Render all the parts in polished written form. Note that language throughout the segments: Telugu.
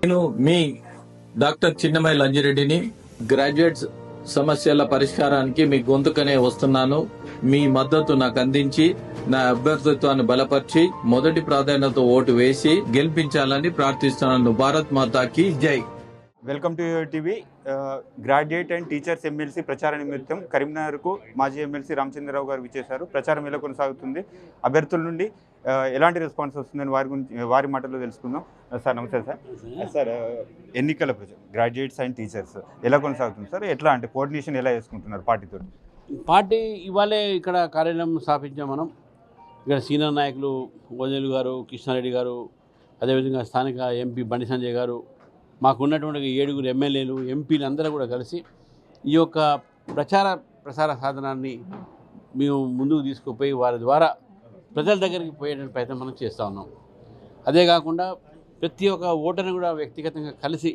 నేను మీ డాక్టర్ చిన్నమై లంజిరెడ్డిని గ్రాడ్యుయేట్స్ సమస్యల పరిష్కారానికి మీ గొంతుకనే వస్తున్నాను. మీ మద్దతు నాకు అందించి నా అభ్యర్థిత్వాన్ని బలపరిచి మొదటి ప్రాధాన్యత ఓటు వేసి గెలిపించాలని ప్రార్థిస్తున్నాను. భారత్ మాతాకి జై. Welcome to your TV. Graduate and teachers MLC ప్రచార నిమిత్తం కరీంనగర్కు మాజీ ఎమ్మెల్సీ రామచంద్రరావు గారు విచ్చేశారు. ప్రచారం ఎలా కొనసాగుతుంది, అభ్యర్థుల నుండి ఎలాంటి రెస్పాన్స్ వస్తుందని వారి మాటల్లో తెలుసుకుందాం. సార్ నమస్తే సార్. సార్ ఎన్నికల గ్రాడ్యుయేట్స్ అండ్ టీచర్స్ ఎలా కొనసాగుతుంది సార్? ఎట్లా అంటే కోఆర్డినేషన్ ఎలా చేసుకుంటున్నారు పార్టీతో? పార్టీ ఇవాళే ఇక్కడ కార్యాలయం స్థాపించాం మనం. ఇక్కడ సీనియర్ నాయకులు ఓజేలు గారు, కృష్ణారెడ్డి గారు, అదేవిధంగా స్థానిక ఎంపీ బండి సంజయ్ గారు, మాకున్నటువంటి 7 ఎమ్మెల్యేలు, ఎంపీలు అందరూ కూడా కలిసి ఈ యొక్క ప్రసార సాధనాన్ని మేము ముందుకు తీసుకుపోయి వారి ద్వారా ప్రజల దగ్గరికి పోయేటువంటి ప్రయత్నం మనం చేస్తూ ఉన్నాం. అదే కాకుండా ప్రతి ఒక్క ఓటర్ని కూడా వ్యక్తిగతంగా కలిసి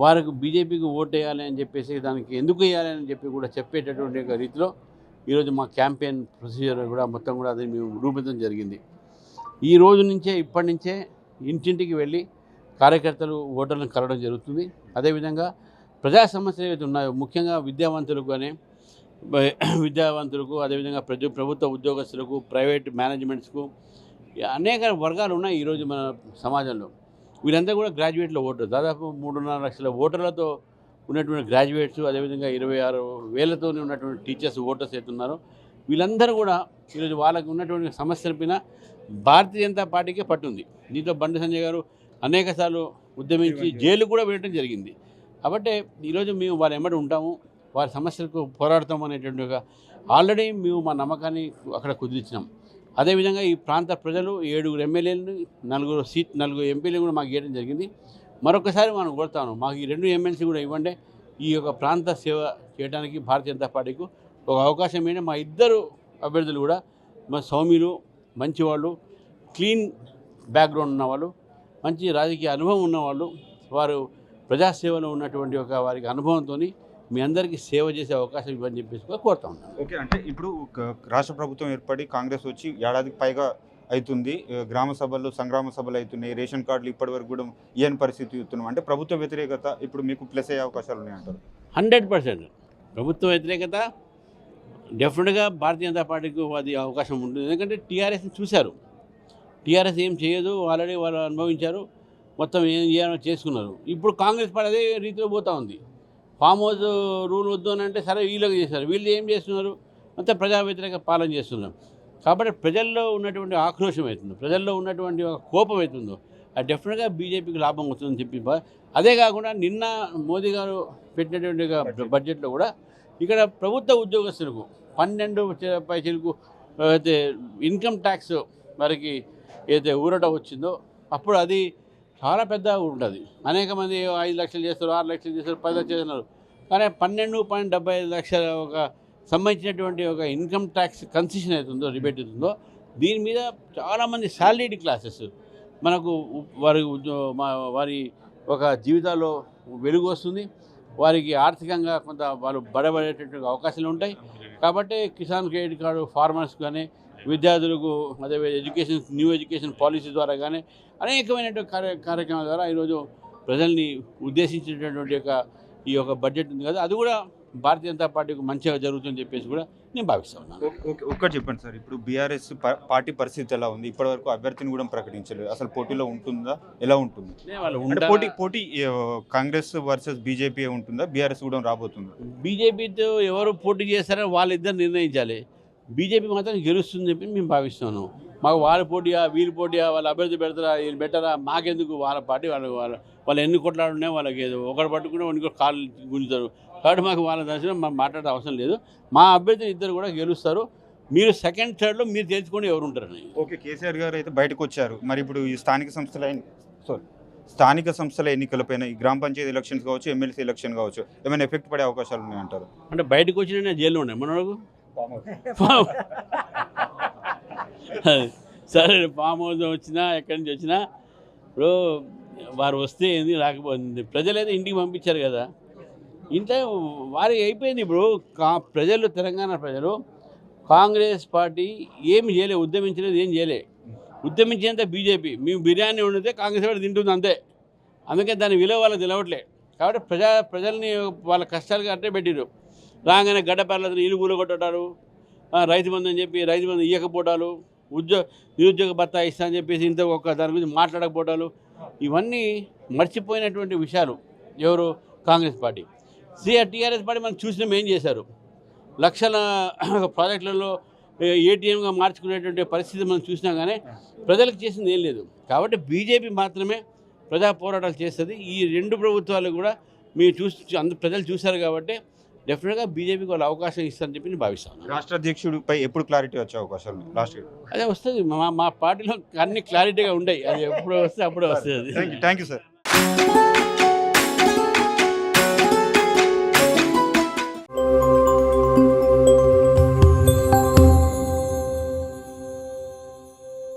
వారికి బీజేపీకి ఓటు వేయాలి అని చెప్పేసి, దానికి ఎందుకు వేయాలి అని చెప్పి కూడా చెప్పేటటువంటి ఒక రీతిలో ఈరోజు మా క్యాంపెయిన్ ప్రొసీజర్ కూడా మొత్తం కూడా అది మేము రూపొందించడం జరిగింది. ఈ రోజు నుంచే ఇప్పటి నుంచే ఇంటింటికి వెళ్ళి కార్యకర్తలు ఓటర్లను కలవడం జరుగుతుంది. అదేవిధంగా ప్రజా సమస్యలు ఏవైతే ఉన్నాయో, ముఖ్యంగా విద్యావంతులకు అదేవిధంగా ప్రభుత్వ ఉద్యోగస్తులకు, ప్రైవేట్ మేనేజ్మెంట్స్కు అనేక వర్గాలు ఉన్నాయి ఈరోజు మన సమాజంలో. వీళ్ళంతా కూడా గ్రాడ్యుయేట్ల ఓటర్, దాదాపు 3.5 లక్షల ఓటర్లతో ఉన్నటువంటి గ్రాడ్యుయేట్స్, అదేవిధంగా 26,000తో ఉన్నటువంటి టీచర్స్ ఓటర్స్ అవుతున్నారు. వీళ్ళందరూ కూడా ఈరోజు వాళ్ళకు ఉన్నటువంటి సమస్యల పైన భారతీయ జనతా పార్టీకే పట్టుంది. దీంతో బండి సంజయ్ గారు అనేకసార్లు ఉద్యమించి జైలు కూడా వెళ్ళడం జరిగింది. కాబట్టి ఈరోజు మేము వారి ఎమ్మడి ఉంటాము, వారి సమస్యలకు పోరాడతాం అనేటువంటి ఒక ఆల్రెడీ మేము మా నమ్మకాన్ని అక్కడ కుదిరించినాం. అదేవిధంగా ఈ ప్రాంత ప్రజలు 7 ఎమ్మెల్యేలను 4 ఎంపీలు కూడా మాకు ఇవ్వడం జరిగింది. మరొకసారి మనం కోరుతాను, మాకు ఈ 2 ఎమ్మెల్సీ కూడా ఇవ్వండి. ఈ యొక్క ప్రాంత సేవ చేయడానికి భారతీయ జనతా పార్టీకు ఒక అవకాశం ఏంటంటే, మా 2 అభ్యర్థులు కూడా మా సౌమ్యులు, మంచివాళ్ళు, క్లీన్ బ్యాక్గ్రౌండ్ ఉన్నవాళ్ళు, మంచి రాజకీయ అనుభవం ఉన్నవాళ్ళు, వారు ప్రజాసేవలో ఉన్నటువంటి ఒక వారికి అనుభవంతో మీ అందరికీ సేవ చేసే అవకాశం ఇవ్వని చెప్పేసి కూడా కోరుతా ఉన్నాను. ఓకే, అంటే ఇప్పుడు రాష్ట్ర ప్రభుత్వం ఏర్పడి కాంగ్రెస్ వచ్చి ఏడాదికి పైగా అవుతుంది. గ్రామ సభలు, సంగ్రామ సభలు అవుతున్నాయి. రేషన్ కార్డులు ఇప్పటివరకు కూడా ఇయ్యని పరిస్థితి చూస్తున్నాం. అంటే ప్రభుత్వ వ్యతిరేకత ఇప్పుడు మీకు ప్లస్ అయ్యే అవకాశాలు ఉన్నాయంటారు? 100% ప్రభుత్వ వ్యతిరేకత డెఫినెట్గా భారతీయ జనతా పార్టీకి అది అవకాశం ఉంటుంది. ఎందుకంటే టీఆర్ఎస్ని చూశారు, టీఆర్ఎస్ ఏం చేయదు, ఆల్రెడీ వాళ్ళు అనుభవించారు, మొత్తం ఏం చేయాలో చేసుకున్నారు. ఇప్పుడు కాంగ్రెస్ పార్టీ అదే రీతిలో పోతూ ఉంది. ఫామ్ హౌస్ రూల్ వద్దు అని అంటే సరే వీళ్ళకి చేశారు, వీళ్ళు ఏం చేస్తున్నారు, మొత్తం ప్రజా వ్యతిరేక పాలన చేస్తున్నారు. కాబట్టి ప్రజల్లో ఉన్నటువంటి ఆక్రోషం అవుతుందో, ప్రజల్లో ఉన్నటువంటి ఒక కోపం అవుతుందో, అది డెఫినెట్గా బీజేపీకి లాభం వస్తుందని చెప్పి. అదే కాకుండా నిన్న మోదీ గారు పెట్టినటువంటి బడ్జెట్లో కూడా ఇక్కడ ప్రభుత్వ ఉద్యోగస్తులకు 12 పైసలకు అయితే ఇన్కమ్ ట్యాక్స్ వారికి ఏదైతే ఊరట వచ్చిందో, అప్పుడు అది చాలా పెద్ద ఉంటుంది. అనేక మంది 5 లక్షలు చేస్తారు, 6 లక్షలు చేస్తారు, 10 లక్షలు చేస్తున్నారు. కానీ 12.75 లక్షల ఒక సంబంధించినటువంటి ఒక ఇన్కమ్ ట్యాక్స్ కన్సెషన్ అవుతుందో, రిబేట్ అవుతుందో, దీని మీద చాలామంది సాలరీడ్ క్లాసెస్ మనకు వారి ఒక జీవితాల్లో వెలుగు వస్తుంది. వారికి ఆర్థికంగా కొంత వాళ్ళు బడబడేటటువంటి అవకాశాలు ఉంటాయి. కాబట్టి కిసాన్ క్రెడిట్ కార్డు ఫార్మర్స్ కానీ, విద్యార్థులకు, అదే న్యూ ఎడ్యుకేషన్ పాలసీ ద్వారా కానీ అనేకమైనటువంటి కార్యక్రమాల ద్వారా ఈరోజు ప్రజల్ని ఉద్దేశించినటువంటి ఈ యొక్క బడ్జెట్ ఉంది కదా, అది కూడా భారతీయ జనతా పార్టీకి మంచిగా జరుగుతుందని చెప్పేసి కూడా నేను భావిస్తున్నాను. ఒక్కటి చెప్పండి సార్, ఇప్పుడు బీఆర్ఎస్ పార్టీ పరిస్థితి ఎలా ఉంది? ఇప్పటివరకు అభ్యర్థిని కూడా ప్రకటించలేదు. అసలు పోటీలో ఉంటుందా, ఎలా ఉంటుంది? పోటీ కాంగ్రెస్ వర్సెస్ బీజేపీ ఉంటుందా, బీఆర్ఎస్ కూడా రాబోతుందా? బీజేపీతో ఎవరు పోటీ చేస్తారని వాళ్ళిద్దరు నిర్ణయించాలి. బీజేపీ మాత్రం గెలుస్తుందని చెప్పి మేము భావిస్తున్నాను. మాకు వాళ్ళ పోటీయా, వీళ్ళు పోటీయా, వాళ్ళ అభ్యర్థి పెడతారా, వీళ్ళు పెట్టారా, మాకెందుకు? వాళ్ళ పార్టీ వాళ్ళు ఎన్ని కొట్లాడున్నాయి, వాళ్ళకి ఏదో ఒకటి పట్టుకుంటే ఇంకో కాళ్ళు గుంజుతారు. కాబట్టి మాకు వాళ్ళ దర్శనం మనం మాట్లాడే అవసరం లేదు. మా అభ్యర్థులు 2 కూడా గెలుస్తారు. మీరు సెకండ్, థర్డ్లో మీరు తెలుసుకొని ఎవరు ఉంటారని. ఓకే, కేసీఆర్ గారు అయితే బయటకు వచ్చారు. మరి ఇప్పుడు ఈ స్థానిక సంస్థల ఎన్నికలపైన ఈ గ్రామ పంచాయతీ ఎలక్షన్స్ కావచ్చు, ఎమ్మెల్సీ ఎలక్షన్ కావచ్చు, ఏమైనా ఎఫెక్ట్ పడే అవకాశాలు ఉన్నాయంటారు? అంటే బయటకు వచ్చిన జైల్లో ఉన్నాయి మనకు. సరే, ఫామ్ హౌస్ వచ్చినా ఎక్కడి నుంచి వచ్చినా ఇప్పుడు వారు వస్తే ఏంది, రాకపోయింది, ప్రజలైతే ఇంటికి పంపించారు కదా, ఇంట్లో వారికి అయిపోయింది. ఇప్పుడు ప్రజలు, తెలంగాణ ప్రజలు కాంగ్రెస్ పార్టీ ఏమి చేయలే, ఉద్యమించలేదు, ఏం చేయలే. ఉద్యమించేంత బీజేపీ. మేము బిర్యానీ వండితే కాంగ్రెస్ పార్టీ తింటుంది అంతే. అందుకే దాని విలువ వాళ్ళకి తెలవట్లే. కాబట్టి ప్రజల్ని వాళ్ళ కష్టాలుగా అట్టే పెట్టిరు. రాగానే గడ్డపర్లేదు ఇల్లు కూలగొట్టడాలు, రైతు బంధు అని చెప్పి రైతు బంధు ఇవ్వకపోవడాలు, నిరుద్యోగ భత్తా ఇస్తా అని చెప్పేసి ఇంత ఒక్క దాని గురించి మాట్లాడకపోవడాలు, ఇవన్నీ మర్చిపోయినటువంటి విషయాలు. ఎవరు? కాంగ్రెస్ పార్టీ. టీఆర్ఎస్ పార్టీ మనం చూసినాం ఏం చేశారు. లక్షల ప్రాజెక్టులలో ఏటీఎంగా మార్చుకునేటువంటి పరిస్థితి మనం చూసినా కానీ ప్రజలకు చేసింది ఏం లేదు. కాబట్టి బీజేపీ మాత్రమే ప్రజా పోరాటాలు చేస్తుంది. ఈ రెండు ప్రభుత్వాలు కూడా మీరు ప్రజలు చూశారు కాబట్టి డెఫినెట్గా బీజేపీకి వాళ్ళు అవకాశం ఇస్తారని చెప్పి నేను భావిస్తాను. రాష్ట్ర అధ్యక్షుడిపై ఎప్పుడు క్లారిటీ వచ్చే అవకాశం ఉంది? లాస్ట్ అదే వస్తుంది. మా పార్టీలో అన్ని క్లారిటీగా ఉంటాయి. అది ఎప్పుడు వస్తే అప్పుడే వస్తుంది. Thank you sir.